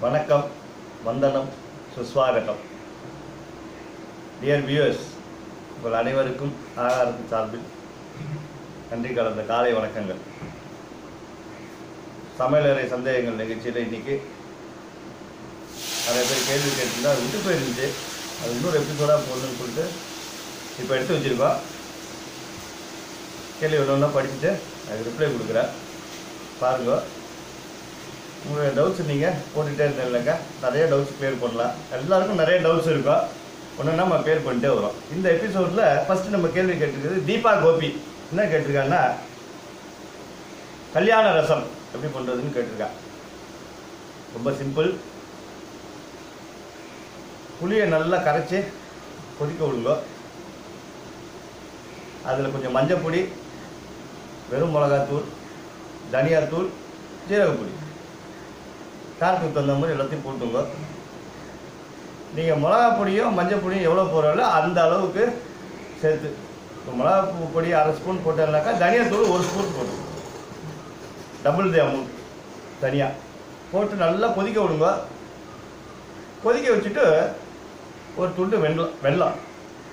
வணக்கம், வந்தனம், சுஸ்வாகட்டம். Dear viewers, உங்கள் அனைவருக்கும் ஆகாரத்தின் சார்பில் நன்றி கலந்த காலை வணக்கங்கள். சமையலறை சந்தேகங்கள் நிகழ்ச்சியில் இன்றைக்கி நிறைய பேர் கேள்வி கேட்டிருந்தா அது விட்டு போயிருந்துச்சு. அது இன்னொரு எபிசோடாக போடணும்னு சொல்லிட்டு இப்போ எடுத்து வச்சுருக்கோம். கேள்வி ஒன்று படிச்சுட்டு அதுக்கு ரிப்ளை கொடுக்குறேன், பாருங்க. உங்களுடைய டவுட்ஸ் நீங்கள் போட்டுகிட்டே இருந்தீங்கன்னாக்கா நிறைய டவுட்ஸ் கிளியர் பண்ணலாம். எல்லாருக்கும் நிறைய டவுட்ஸ் இருக்கும், ஒன்று நம்ம கிளியர் பண்ணிட்டே வரோம். இந்த எபிசோடில் ஃபஸ்ட்டு நம்ம கேள்வி கேட்டிருக்கிறது தீபா கோபி. என்ன கேட்டிருக்காங்கன்னா, கல்யாண ரசம் எப்படி பண்ணுறதுன்னு கேட்டிருக்கா. ரொம்ப சிம்பிள். புளியை நல்லா கரைச்சி கொதிக்க விடுங்க. அதில் கொஞ்சம் மஞ்சப்பொடி, வெறும் மிளகாத்தூள், தனியாத்தூள், ஜீரகப்பொடி, காரத்துக்கு தகுந்த மாதிரி எல்லாத்தையும் போட்டுங்க. நீங்கள் மிளகா பொடியும் மஞ்சள் பொடியும் எவ்வளோ போடுறாங்களோ அந்த அளவுக்கு சேர்த்து. இப்போ மிளகா பொடி 1/2 ஸ்பூன் போட்டேன்னாக்கா தனியாத்தூள் 1 ஸ்பூன் போட்டு, டபுள் தி அமௌண்ட் தனியாக போட்டு நல்லா கொதிக்க விடுங்க. கொதிக்க வச்சுட்டு ஒரு துண்டு வெல்லம்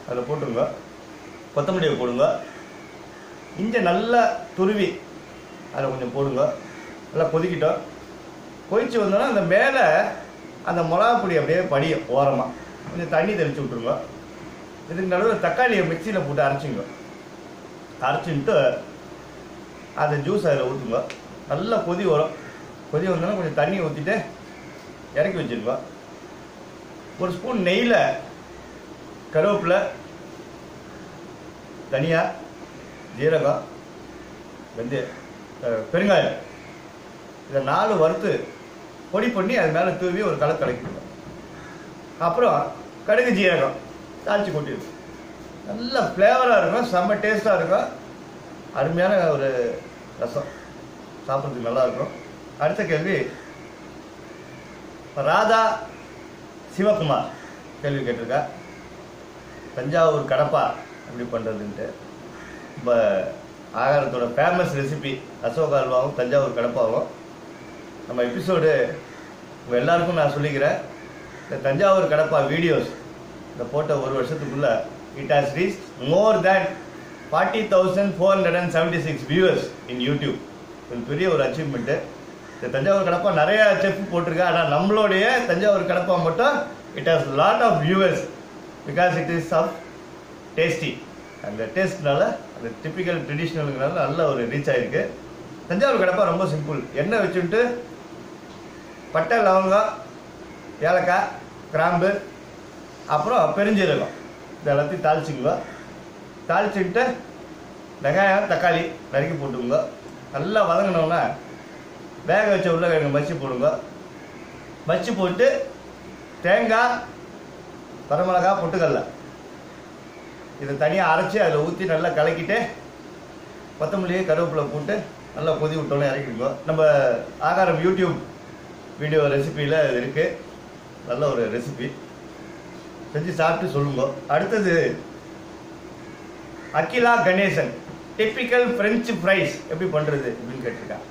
அதில் போட்டுங்க. கொத்தமல்லியை போடுங்க. இஞ்சி நல்லா துருவி அதில் கொஞ்சம் போடுங்க. நல்லா கொதிக்கிட்டோம். கொதிச்சு வந்தோன்னா அந்த மேலே அந்த மிளகா பொடி அப்படியே படியும் ஓரமாக. கொஞ்சம் தண்ணி தெளித்து விட்ருங்க. இதுக்கு நடுவில் தக்காளியை மிக்சியில் போட்டு அரைச்சிங்க. அரைச்சின்ட்டு அந்த ஜூஸ் அதில் ஊற்றுங்க. நல்லா கொதி வரும். கொதி வந்தோன்னா கொஞ்சம் தண்ணி ஊற்றிட்டு இறக்கி வச்சுருங்க. 1 ஸ்பூன் நெய்யில் கருவேப்பிலை, தனியா, ஜீரகம், பெருங்காயம், இதை 4 வறுத்து பொடி பண்ணி அது மேலே தூவி ஒரு கலக்கிடுங்க. அப்புறம் கடுகு ஜீரகம் தாளித்து கொட்டிடும். நல்ல ஃப்ளேவராக இருக்கும், செம்ம டேஸ்ட்டாக இருக்கும். அருமையான ஒரு ரசம், சாப்பிட்றதுக்கு நல்லாயிருக்கும். அடுத்த கேள்வி ராதா சிவகுமார் கேள்வி கேட்டிருக்கா. தஞ்சாவூர் கடப்பா எப்படி பண்ணுறதுன்ட்டு. இப்போ ஆகாரத்தோட ஃபேமஸ் ரெசிபி அசோகா அல்வாவும் தஞ்சாவூர் கடப்பாவும் நம்ம எபிசோடு உங்கள் எல்லாருக்கும் நான் சொல்லிக்கிறேன். இந்த தஞ்சாவூர் கடப்பா வீடியோஸ் இந்த போட்ட 1 வருஷத்துக்குள்ளே it has reach more than 40,476 viewers in YouTube. இது பெரிய ஒரு அச்சீவ்மெண்ட்டு. இந்த தஞ்சாவூர் கடப்பா நிறைய செஃப் போட்டிருக்கா. ஆனால் நம்மளுடைய தஞ்சாவூர் கடப்பா மட்டும் it has lot of viewers because it is of tasty. அந்த டேஸ்ட்னால அந்த டிப்பிக்கல் ட்ரெடிஷ்னலுங்கிறனால நல்ல ஒரு ரீச் ஆகிருக்கு. தஞ்சாவூர் கடப்பா ரொம்ப சிம்பிள். எண்ணெய் வச்சுட்டு பட்டை, லவங்கம், ஏலக்காய், கிராம்பு, அப்புறம் பெருஞ்சீரகம் இது எல்லாத்தையும் தாளிச்சிங்க. தாளிச்சுட்டு வெங்காயம், தக்காளி நறுக்கி போட்டுங்க. நல்லா வதங்கினோன்னா வேக வச்ச உருளைக்கிழங்கு மச்சி போடுங்க. மச்சி போட்டு தேங்காய், வரமிளகா, பொட்டுக்கடலை இதை தனியாக அரைச்சி அதில் ஊற்றி நல்லா கலக்கிட்டு கொத்தமல்லியை கருவேப்பிலை போட்டு நல்லா கொதி விட்டோன்னே இறக்கிடுங்க. நம்ம ஆகாரம் யூடியூப் வீடியோ ரெசிப்பியில் இது இருக்குது. நல்ல ஒரு ரெசிபி, செஞ்சு சாப்பிட்டு சொல்லுங்க. அடுத்தது Akila Ganesan typical french fries எப்படி பண்ணுறது அப்படின்னு கேட்டிருக்கேன்.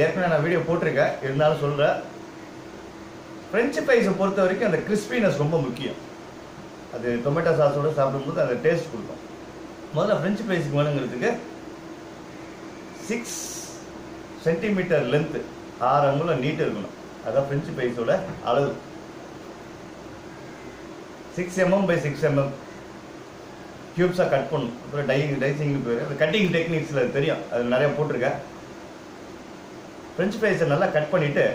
ஏற்கனவே நான் வீடியோ போட்டிருக்கேன், இருந்தாலும் சொல்கிறேன். ஃப்ரெஞ்சு ஃப்ரைஸை பொறுத்த வரைக்கும் அந்த கிறிஸ்பினஸ் ரொம்ப முக்கியம். அது டொமேட்டோ சாஸோடு சாப்பிடும்போது அந்த டேஸ்ட் கொடுக்கும். முதல்ல ஃப்ரெஞ்சு ஃப்ரைஸுக்கு வேணுங்கிறதுக்கு 6 சென்டிமீட்டர் லென்த்து, 6 அங்குலம் நீட்டு இருக்கணும். அதான் ஃப்ரெஞ்சு ஃப்ரைஸோட அளவு. 6 mm by 6 mm க்யூப்ஸாக கட் பண்ணணும். அப்புறம் டைசிங்னு பேர். அந்த கட்டிங் டெக்னிக்ஸில் அது தெரியும், அது நிறையா போட்டிருக்கேன். ஃப்ரெஞ்சு ஃப்ரைஸை நல்லா கட் பண்ணிவிட்டு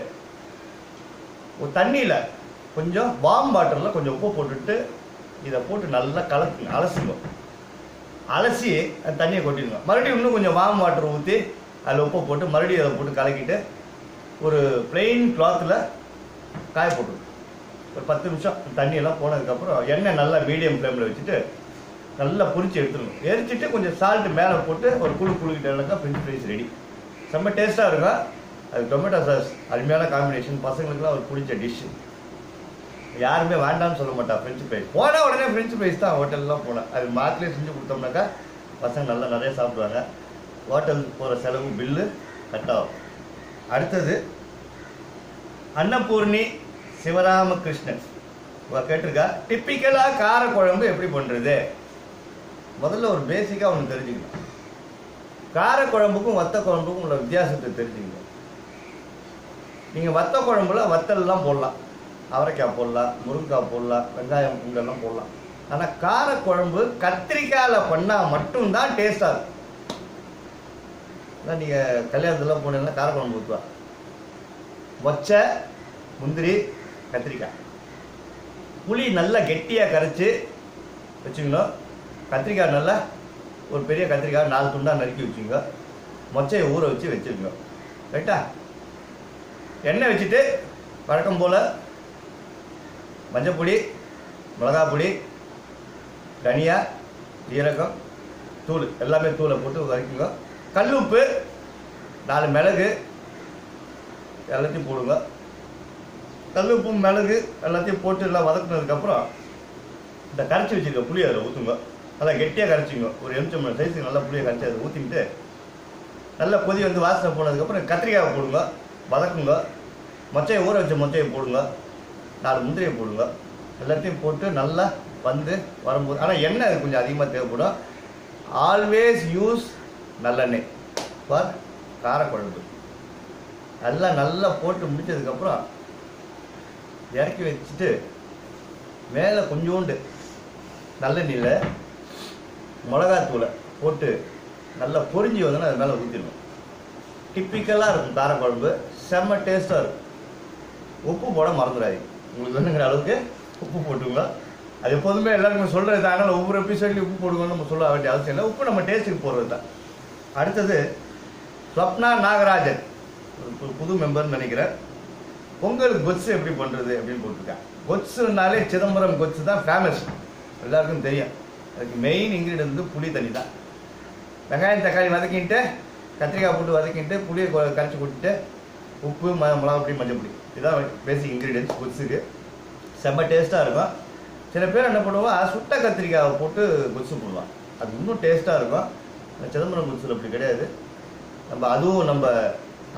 ஒரு தண்ணியில் கொஞ்சம் வார்ம் வாட்டரில் கொஞ்சம் உப்பு போட்டுட்டு இதை போட்டு நல்லா கலக்குங்க, அலசிங்க. அலசி அந்த தண்ணியை கொட்டிடுங்க. மறுபடியும் இன்னும் கொஞ்சம் வார்ம் வாட்டர் ஊற்றி அதில் உப்பை போட்டு மறுபடியும் அதை போட்டு கலக்கிட்டு ஒரு பிளெயின் கிளாத்தில் காய போட்டுருங்க. ஒரு 10 நிமிஷம் தண்ணியெல்லாம் போனதுக்கப்புறம் எண்ணெய் நல்லா மீடியம் ஃப்ளேமில் வச்சுட்டு நல்லா பொரிச்சு எடுத்துருங்க. எரிச்சிட்டு கொஞ்சம் சால்ட்டு மேலே போட்டு ஒரு குழுக்கிட்டாக்கா ஃப்ரெஞ்ச் ஃப்ரைஸ் ரெடி. செம்ம டேஸ்ட்டாக இருக்கும். அது டொமேட்டோ சாஸ் அருமையான காம்பினேஷன். பசங்களுக்குலாம் ஒரு பிடிச்ச டிஷ்ஷு. யாருமே வேண்டாம்னு சொல்ல மாட்டா. ஃப்ரெஞ்சு ஃப்ரைஸ் போனால் உடனே ஃப்ரெஞ்சு ஃப்ரைஸ் தான் ஹோட்டல்லாம் போனேன். அது மாட்டிலே செஞ்சு கொடுத்தோம்னாக்கா பசங்க நல்லா நிறைய சாப்பிடுவாங்க. ஹோட்டலுக்கு போகிற செலவு பில்லு கட் ஆகும். அடுத்தது அன்னபூர்ணி சிவராமகிருஷ்ணன் கேட்டிருக்கா, டிப்பிக்கலாக காரக்குழம்பு எப்படி பண்ணுறது? முதல்ல ஒரு பேசிக்காக ஒன்று தெரிஞ்சுக்கணும். காரக்குழம்புக்கும் வத்த குழம்புக்கும் உள்ள வித்தியாசத்தை தெரிஞ்சுக்கணும். நீங்கள் வத்த குழம்புல வத்தல்லாம் போடலாம், அவரைக்காய் போடலாம், முருங்கைக்காய் போடலாம், வெங்காயம் பூண்டெல்லாம் போடலாம். ஆனால் காரக்குழம்பு கத்திரிக்காயில் பண்ணால் மட்டும்தான் டேஸ்டாக இருக்கும். அதான் நீங்கள் கல்யாணத்துலாம் போனீங்கன்னா காரக்குழம்பு ஊற்றுவா, மொச்சை, முந்திரி, கத்திரிக்காய், புளி நல்லா கெட்டியாக கரைச்சி வச்சுக்கணும். கத்திரிக்காய் நல்லா ஒரு பெரிய கத்திரிக்காய் 4 துண்டாக நறுக்கி வச்சுங்க. மொச்சையை ஊற வச்சு வச்சுருங்க. ரைட்டா? எண்ணெய் வச்சுட்டு வழக்கம் போல் மஞ்சப்பொடி, மிளகாய் பொடி, தனியா, ஜீரகம், தூள் எல்லாமே தூளை போட்டு வதக்குங்க. கல்லுப்பு, 4 மிளகு எல்லாத்தையும் போடுங்க. கல்லுப்பு மிளகு எல்லாத்தையும் போட்டு எல்லாம் வதக்குனதுக்கப்புறம் இந்த கரைச்சி வச்சுருக்க புளி அதில் ஊற்றுங்க. நல்லா கெட்டியாக கரைச்சிங்க. ஒரு எலுமிச்சம்பழம் சைஸுக்கு நல்லா புளியை கரைச்சி அதை ஊற்றிக்கிட்டு நல்லா கொதி வந்து வாசனை போனதுக்கப்புறம் கத்திரிக்காயை போடுங்க, வதக்குங்க. மொச்சையை ஊற வச்ச மொச்சையை போடுங்க, 4 முந்திரியை போடுங்க. எல்லாத்தையும் போட்டு நல்லா வந்து வரும்போது, ஆனால் எண்ணெய் கொஞ்சம் அதிகமாக தேவைப்படும். ஆல்வேஸ் யூஸ் நல்லெண்ணெய் ஃபார் காரக்குழம்பு. எல்லாம் நல்லா போட்டு முடிச்சதுக்கப்புறம் இறக்கி வச்சுட்டு மேலே கொஞ்சோண்டு நல்லெண்ணெயில் மிளகாத்தூளை போட்டு நல்லா பொரிஞ்சு வந்தோன்னா அது மேலே ஊற்றிடணும். டிப்பிக்கலாக இருக்கும் காரக்குழம்பு, செம்ம டேஸ்ட்டாக இருக்கும். உப்பு போட மறந்துடாது. உங்களுக்கு வேணுங்கிற அளவுக்கு உப்பு போட்டுங்க. அது எப்போதுமே எல்லாருக்குமே சொல்கிறது தான். அதனால் ஒவ்வொரு எபிசோட்லையும் உப்பு போடுங்கன்னு நம்ம சொல்ல வேண்டிய அவசியம் இல்லை. உப்பு நம்ம டேஸ்ட்டுக்கு போடுறது தான். அடுத்தது ஸ்வப்னா நாகராஜன், புது மெம்பர்னு நினைக்கிறேன். பொங்கலுக்கு கொச்சு எப்படி பண்ணுறது அப்படின்னு போட்டிருக்கேன். கொச்சுனாலே சிதம்பரம் கொச்சு தான் ஃபேமஸ், எல்லாருக்கும் தெரியும். அதுக்கு மெயின் இன்க்ரீடியன்ட் வந்து புளி தண்ணி தான். வெங்காயம் தக்காளி வதக்கிட்டு, கத்திரிக்காய் போட்டு வதக்கிட்டு, புளியை கரைச்சி கொட்டிட்டு, உப்பு, மிளகா பொடி, மஞ்சள் பொடி, இதுதான் பேசிக் இன்க்ரீடியன்ஸ் கொச்சுக்கு. செம்ம டேஸ்ட்டாக இருக்கும். சில பேர் என்ன பண்ணுவோம், சுட்ட கத்திரிக்காயை போட்டு கொச்சு போடுவான், அது இன்னும் டேஸ்ட்டாக இருக்கும். சிதம்பரம் கொச்சு அப்படி கிடையாது. அதுவும் நம்ம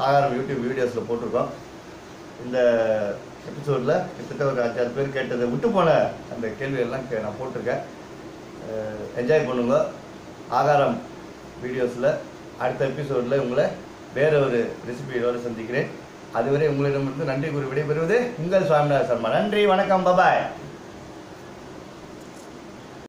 ஆகாரம் யூடியூப் வீடியோஸில் போட்டிருக்கோம். இந்த எபிசோடில் கிட்டத்தட்ட ஒரு 5-6 பேர் கேட்டதை விட்டு போன அந்த கேள்வியெல்லாம் நான் போட்டிருக்கேன். என்ஜாய் பண்ணுங்க. ஆகாரம் வீடியோஸில் அடுத்த எபிசோடில் உங்களை வேற ஒரு ரெசிபியோடு சந்திக்கிறேன். அதுவரை உங்களிடமிருந்து நன்றி கூறி விடைபெறுவது உங்கள் சுவாமிநாத சர்மா. நன்றி, வணக்கம், பபாய்.